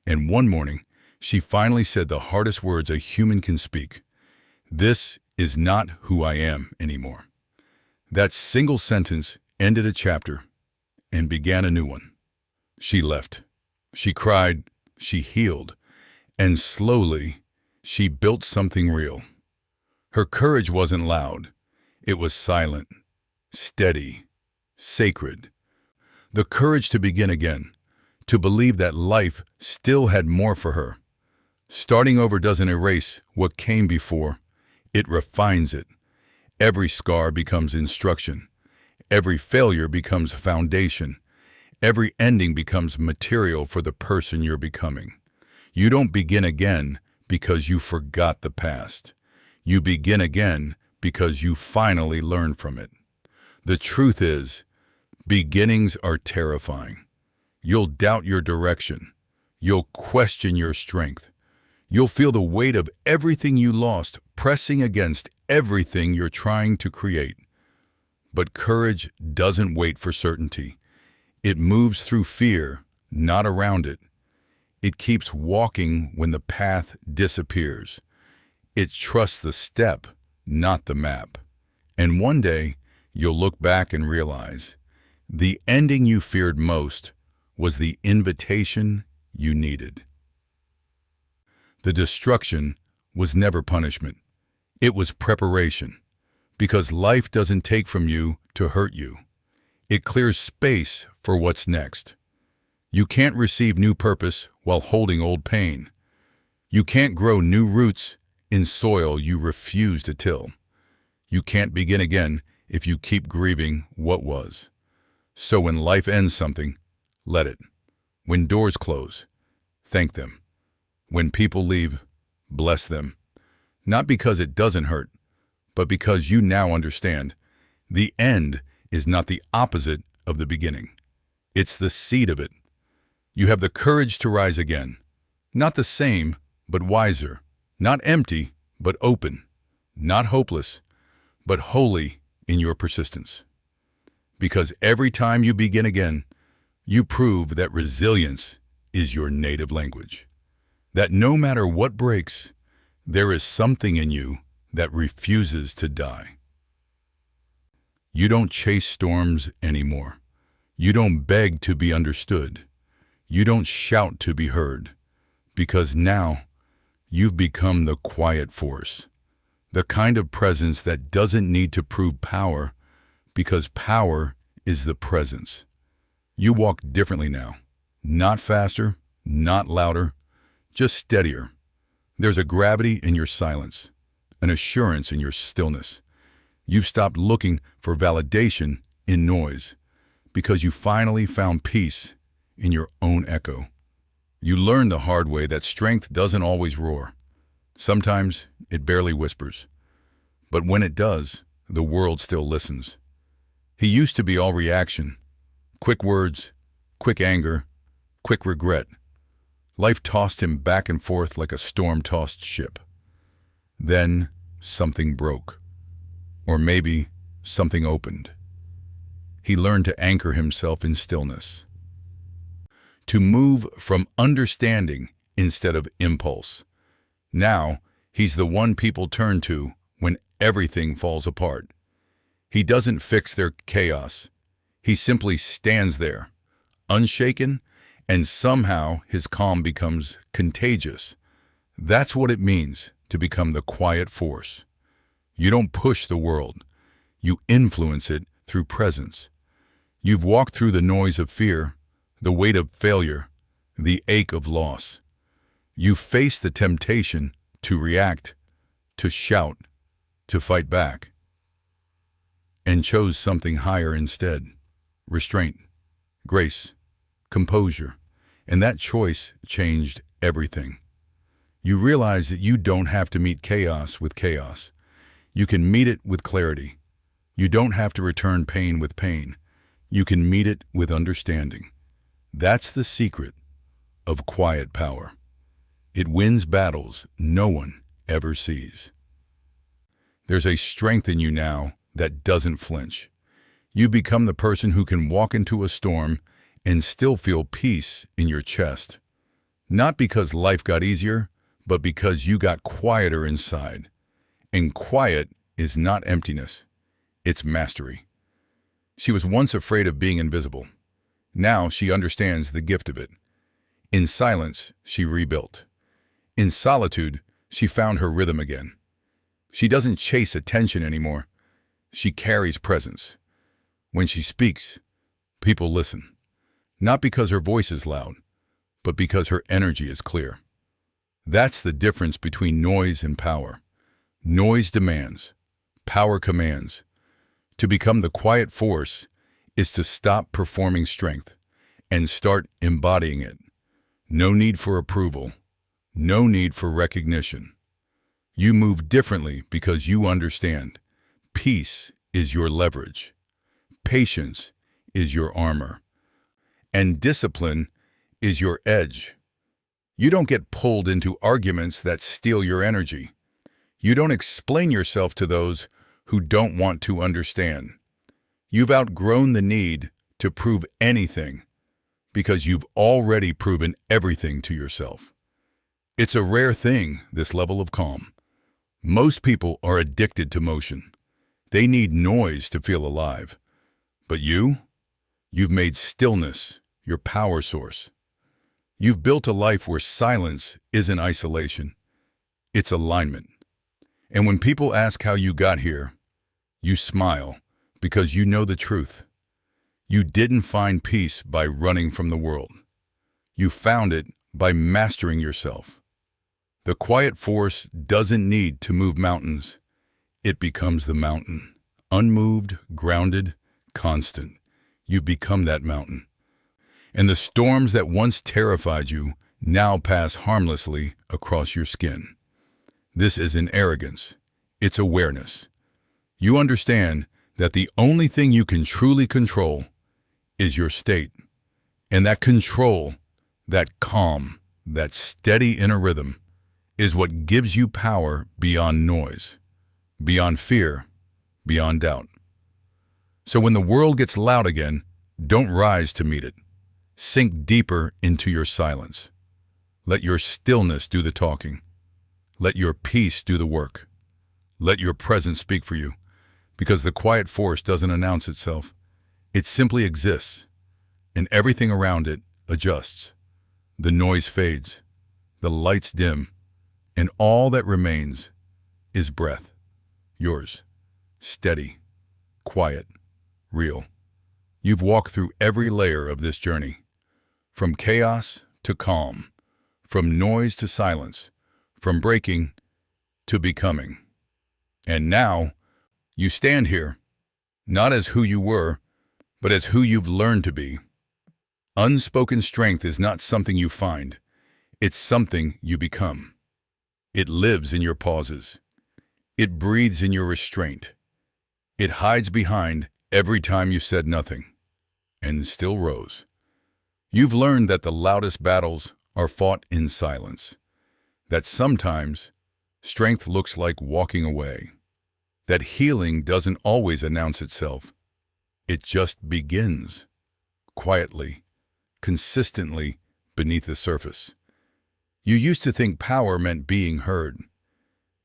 And one morning, she finally said the hardest words a human can speak. "This is not who I am anymore." That single sentence ended a chapter and began a new one. She left. She cried. She healed. And slowly, she built something real. Her courage wasn't loud. It was silent, steady, sacred. The courage to begin again, to believe that life still had more for her. Starting over doesn't erase what came before. It refines it. Every scar becomes instruction. Every failure becomes foundation. Every ending becomes material for the person you're becoming. You don't begin again because you forgot the past. You begin again because you finally learned from it. The truth is, beginnings are terrifying. You'll doubt your direction. You'll question your strength. You'll feel the weight of everything you lost pressing against everything you're trying to create. But courage doesn't wait for certainty. It moves through fear, not around it. It keeps walking when the path disappears. It trusts the step, not the map. And one day, you'll look back and realize the ending you feared most was the invitation you needed. The destruction was never punishment. It was preparation. Because life doesn't take from you to hurt you. It clears space for what's next. You can't receive new purpose while holding old pain. You can't grow new roots in soil you refuse to till. You can't begin again if you keep grieving what was. So when life ends something, let it. When doors close, thank them. When people leave, bless them. Not because it doesn't hurt, but because you now understand the end is not the opposite of the beginning. It's the seed of it. You have the courage to rise again. Not the same, but wiser. Not empty, but open. Not hopeless, but holy in your persistence. Because every time you begin again, you prove that resilience is your native language. That no matter what breaks, there is something in you that refuses to die. You don't chase storms anymore. You don't beg to be understood. You don't shout to be heard. Because now, you've become the quiet force. The kind of presence that doesn't need to prove power, because power is the presence. You walk differently now. Not faster, not louder, just steadier. There's a gravity in your silence, an assurance in your stillness. You've stopped looking for validation in noise because you finally found peace in your own echo. You learned the hard way that strength doesn't always roar. Sometimes it barely whispers. But when it does, the world still listens. He used to be all reaction. Quick words, quick anger, quick regret. Life tossed him back and forth like a storm-tossed ship. Then something broke. Or maybe something opened. he learned to anchor himself in stillness, to move from understanding instead of impulse. Now, he's the one people turn to when everything falls apart. He doesn't fix their chaos. He simply stands there, unshaken, and somehow his calm becomes contagious. That's what it means to become the quiet force. You don't push the world. You influence it through presence. You've walked through the noise of fear, the weight of failure, the ache of loss. You faced the temptation to react, to shout, to fight back, and chose something higher instead: restraint, grace, composure. And that choice changed everything. You realize that you don't have to meet chaos with chaos. You can meet it with clarity. You don't have to return pain with pain. You can meet it with understanding. That's the secret of quiet power. It wins battles no one ever sees. There's a strength in you now that doesn't flinch. You become the person who can walk into a storm and still feel peace in your chest. Not because life got easier, but because you got quieter inside. And quiet is not emptiness, it's mastery. She was once afraid of being invisible. Now she understands the gift of it. In silence, she rebuilt. In solitude, she found her rhythm again. She doesn't chase attention anymore. She carries presence. When she speaks, people listen. Not because her voice is loud, but because her energy is clear. That's the difference between noise and power. Noise demands, power commands. To become the quiet force is to stop performing strength and start embodying it. No need for approval, no need for recognition. You move differently because you understand. Peace is your leverage. Patience is your armor. And discipline is your edge. You don't get pulled into arguments that steal your energy. You don't explain yourself to those who don't want to understand. You've outgrown the need to prove anything because you've already proven everything to yourself. It's a rare thing, this level of calm. Most people are addicted to motion. They need noise to feel alive. But you've made stillness your power source. You've built a life where silence isn't isolation, it's alignment. And when people ask how you got here, you smile because you know the truth. You didn't find peace by running from the world. You found it by mastering yourself. The quiet force doesn't need to move mountains. It becomes the mountain. Unmoved, grounded, constant. You've become that mountain. And the storms that once terrified you now pass harmlessly across your skin. This isn't arrogance, it's awareness. You understand that the only thing you can truly control is your state. And that control, that calm, that steady inner rhythm is what gives you power beyond noise, beyond fear, beyond doubt. So when the world gets loud again, don't rise to meet it. Sink deeper into your silence. Let your stillness do the talking. Let your peace do the work. Let your presence speak for you, because the quiet force doesn't announce itself. It simply exists, and everything around it adjusts. The noise fades, the lights dim, and all that remains is breath. Yours, steady, quiet, real. You've walked through every layer of this journey, from chaos to calm, from noise to silence, from breaking to becoming. And now, you stand here, not as who you were, but as who you've learned to be. Unspoken strength is not something you find, it's something you become. It lives in your pauses. It breathes in your restraint. It hides behind every time you said nothing, and still rose. You've learned that the loudest battles are fought in silence, that sometimes strength looks like walking away, that healing doesn't always announce itself. It just begins, quietly, consistently, beneath the surface. You used to think power meant being heard.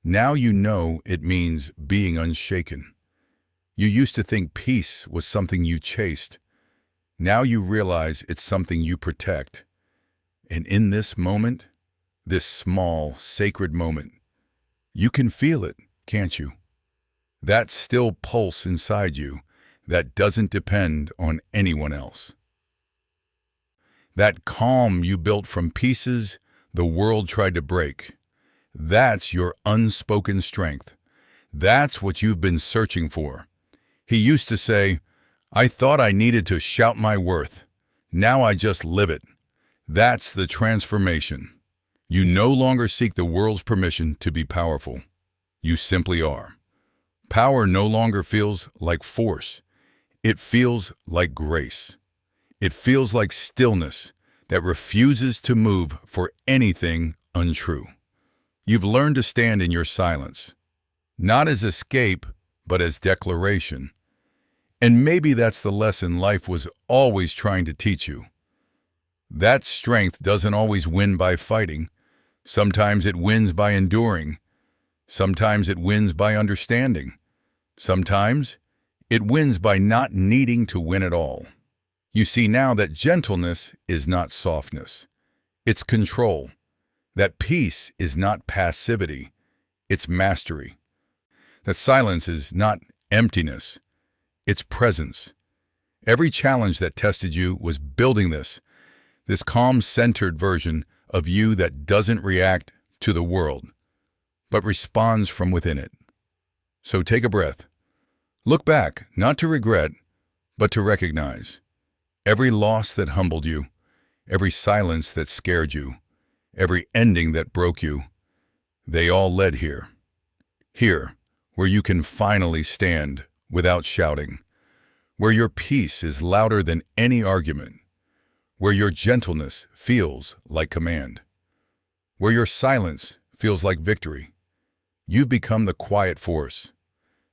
Now you know it means being unshaken. You used to think peace was something you chased. Now you realize it's something you protect. And in this moment, this small, sacred moment, you can feel it, can't you? That still pulse inside you that doesn't depend on anyone else. That calm you built from pieces the world tried to break. That's your unspoken strength. That's what you've been searching for. He used to say, "I thought I needed to shout my worth. Now I just live it." That's the transformation. You no longer seek the world's permission to be powerful. You simply are. Power no longer feels like force. It feels like grace. It feels like stillness that refuses to move for anything untrue. You've learned to stand in your silence, not as escape, but as declaration. And maybe that's the lesson life was always trying to teach you. That strength doesn't always win by fighting. Sometimes it wins by enduring. Sometimes it wins by understanding. Sometimes it wins by not needing to win at all. You see now that gentleness is not softness. It's control. That peace is not passivity. It's mastery. That silence is not emptiness. It's presence. Every challenge that tested you was building this calm-centered version of you that doesn't react to the world, but responds from within it. So take a breath. Look back, not to regret, but to recognize. Every loss that humbled you, every silence that scared you, every ending that broke you, they all led here. Here, where you can finally stand without shouting, where your peace is louder than any argument, where your gentleness feels like command, where your silence feels like victory. You've become the quiet force,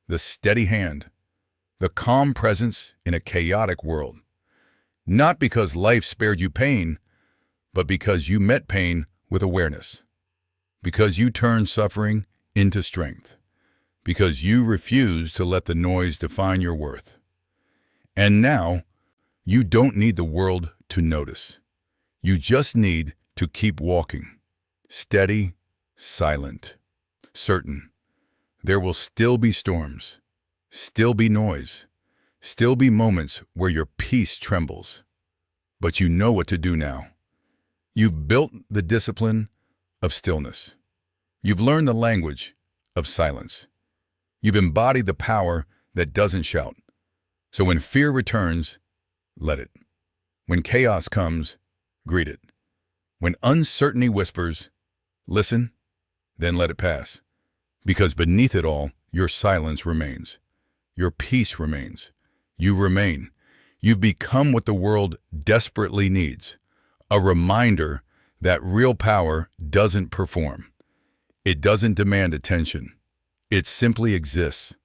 the steady hand, the calm presence in a chaotic world. Not because life spared you pain, but because you met pain with awareness. Because you turned suffering into strength. Because you refused to let the noise define your worth. And now, you don't need the world to notice. You just need to keep walking. Steady, silent, certain. There will still be storms, still be noise, still be moments where your peace trembles. But you know what to do now. You've built the discipline of stillness. You've learned the language of silence. You've embodied the power that doesn't shout. So when fear returns, let it. When chaos comes, greet it. When uncertainty whispers, listen, then let it pass. Because beneath it all, your silence remains. Your peace remains. You remain. You've become what the world desperately needs. A reminder that real power doesn't perform. It doesn't demand attention. It simply exists.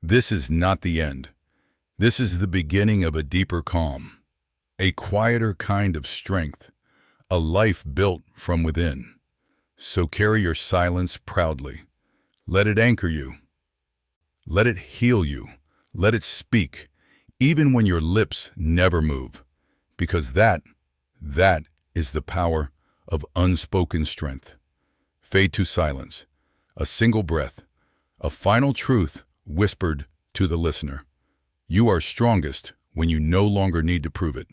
This is not the end. This is the beginning of a deeper calm, a quieter kind of strength, a life built from within. So carry your silence proudly. Let it anchor you. Let it heal you. Let it speak, even when your lips never move, because that is the power of unspoken strength. Fade to silence, a single breath, a final truth whispered to the listener. You are strongest when you no longer need to prove it.